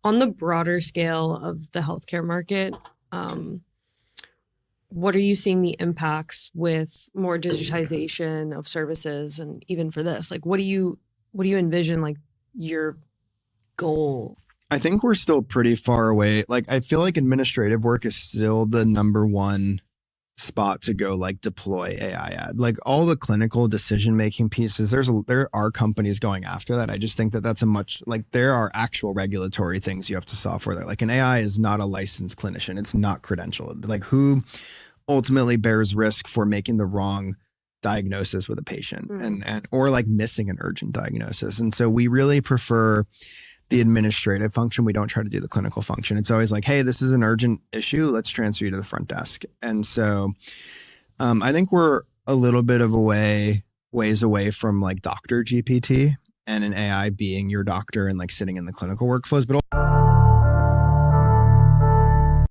On the broader scale of the healthcare market, what are you seeing the impacts with more digitization of services, and even for this, like what do you envision like your goal? I think we're still pretty far away. Like, I feel like administrative work is still the number one spot to go like deploy AI at. Like all the clinical decision making pieces, there are companies going after that. I just think that that's a much like there are actual regulatory things you have to solve for that. Like an AI is not a licensed clinician. It's not credentialed. Like who ultimately bears risk for making the wrong diagnosis with a patient and or like missing an urgent diagnosis. And so we really prefer the administrative function. We don't try to do the clinical function. It's always like, hey, this is an urgent issue. Let's transfer you to the front desk. And so I think we're a little bit of ways away from like doctor GPT and an AI being your doctor and like sitting in the clinical workflows. But